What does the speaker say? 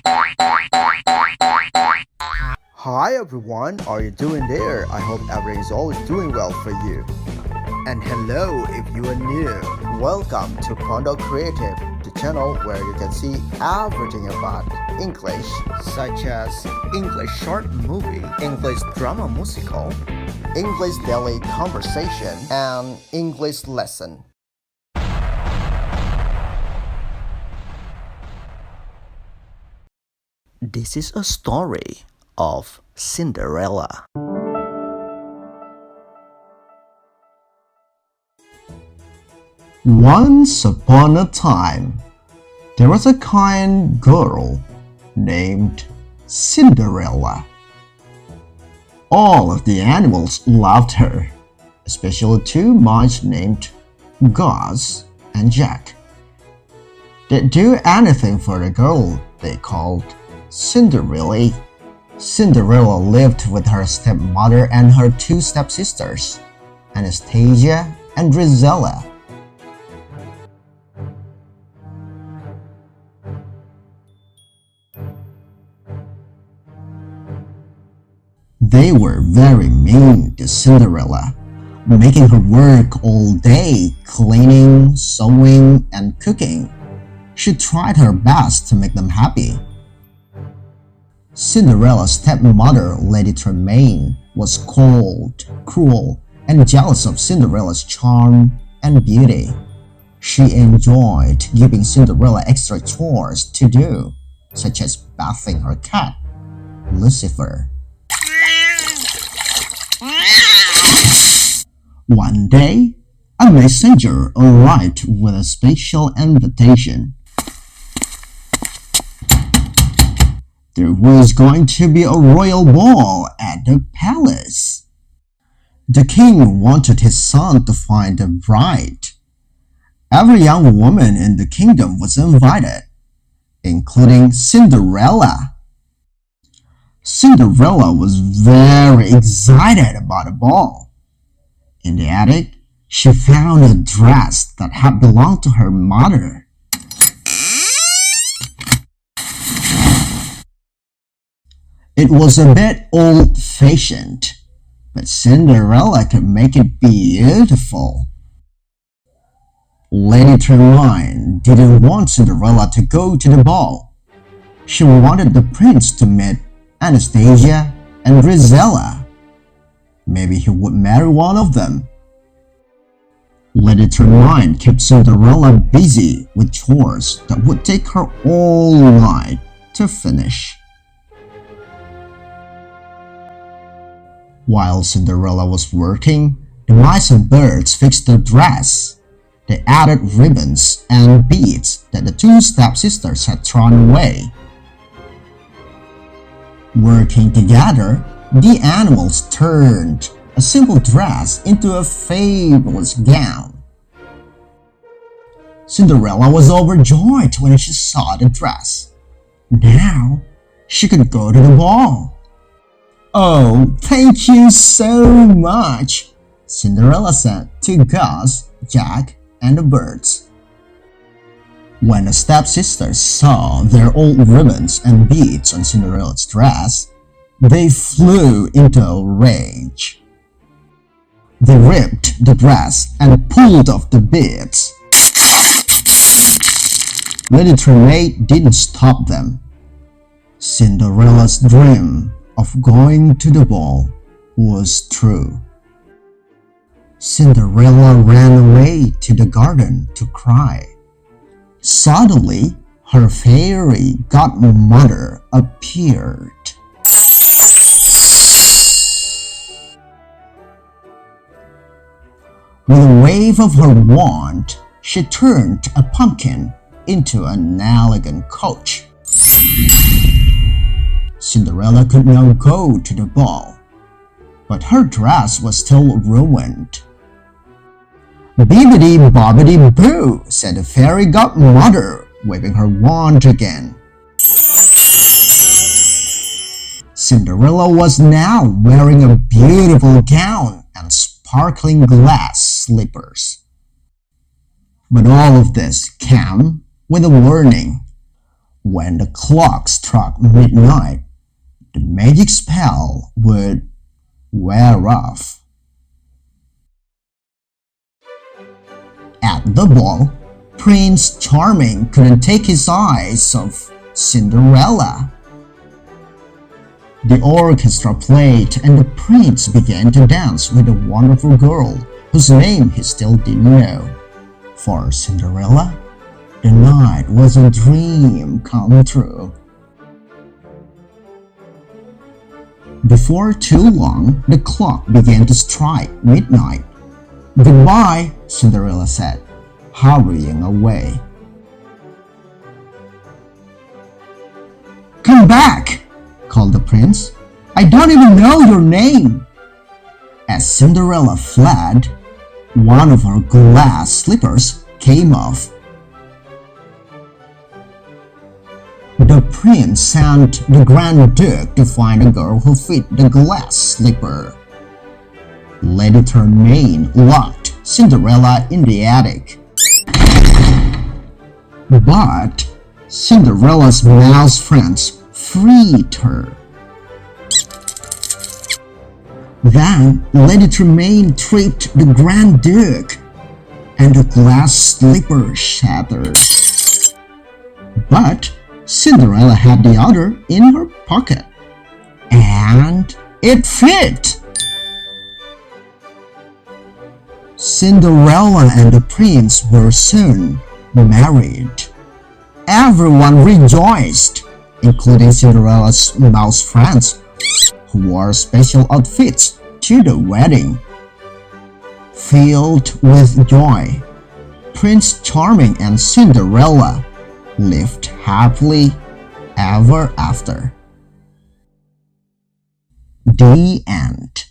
Hi everyone, how are you doing there? I hope everything is always doing well for you. And hello if you are new. Welcome to Pondo Creative, the channel where you can see everything about English, such as English short movie, English drama musical, English daily conversation, and English lesson. This is a story of Cinderella. Once upon a time, there was a kind girl named Cinderella. All of the animals loved her, especially two mice named Gus and Jack. They'd do anything for the girl they called Cinderella. Cinderella lived with her stepmother and her two stepsisters, Anastasia and Drizella. They were very mean to Cinderella, making her work all day cleaning, sewing, and cooking. She tried her best to make them happy. Cinderella's stepmother, Lady Tremaine, was cold, cruel, and jealous of Cinderella's charm and beauty. She enjoyed giving Cinderella extra chores to do, such as bathing her cat, Lucifer. One day, a messenger arrived with a special invitation. There was going to be a royal ball at the palace. The king wanted his son to find a bride. Every young woman in the kingdom was invited, including Cinderella. Cinderella was very excited about the ball. In the attic, she found a dress that had belonged to her mother. It was a bit old-fashioned, but Cinderella could make it beautiful. Lady Tremaine didn't want Cinderella to go to the ball. She wanted the prince to meet Anastasia and Drizella. Maybe he would marry one of them. Lady Tremaine kept Cinderella busy with chores that would take her all night to finish. While Cinderella was working, the mice and birds fixed the dress. They added ribbons and beads that the two stepsisters had thrown away. Working together, the animals turned a simple dress into a fabulous gown. Cinderella was overjoyed when she saw the dress. Now she could go to the ball. "Oh, thank you so much," Cinderella said to Gus, Jack, and the birds. When the stepsisters saw their old ribbons and beads on Cinderella's dress, they flew into a rage. They ripped the dress and pulled off the beads. Lady Tremaine didn't stop them. Cinderella's dream of going to the ball was true. Cinderella ran away to the garden to cry. Suddenly, her fairy godmother appeared. With a wave of her wand, she turned a pumpkin into an elegant coach. Cinderella could now go to the ball, but her dress was still ruined. "Bibbidi bobbidi boo," said the fairy godmother, waving her wand again. Cinderella was now wearing a beautiful gown and sparkling glass slippers. But all of this came with a warning. When the clock struck midnight, the magic spell would wear off. At the ball, Prince Charming couldn't take his eyes off Cinderella. The orchestra played and the prince began to dance with a wonderful girl whose name he still didn't know. For Cinderella, the night was a dream come true. Before too long, the clock began to strike midnight. "Goodbye," Cinderella said, hurrying away. "Come back!" called the prince. "I don't even know your name." As Cinderella fled, one of her glass slippers came off. The prince sent the Grand Duke to find a girl who fit the glass slipper. Lady Tremaine locked Cinderella in the attic. But Cinderella's mouse friends freed her. Then Lady Tremaine tripped the Grand Duke, and the glass slipper shattered. But Cinderella had the other in her pocket, and it fit! Cinderella and the prince were soon married. Everyone rejoiced, including Cinderella's mouse friends, who wore special outfits to the wedding. Filled with joy, Prince Charming and Cinderella lived happily ever after. The end.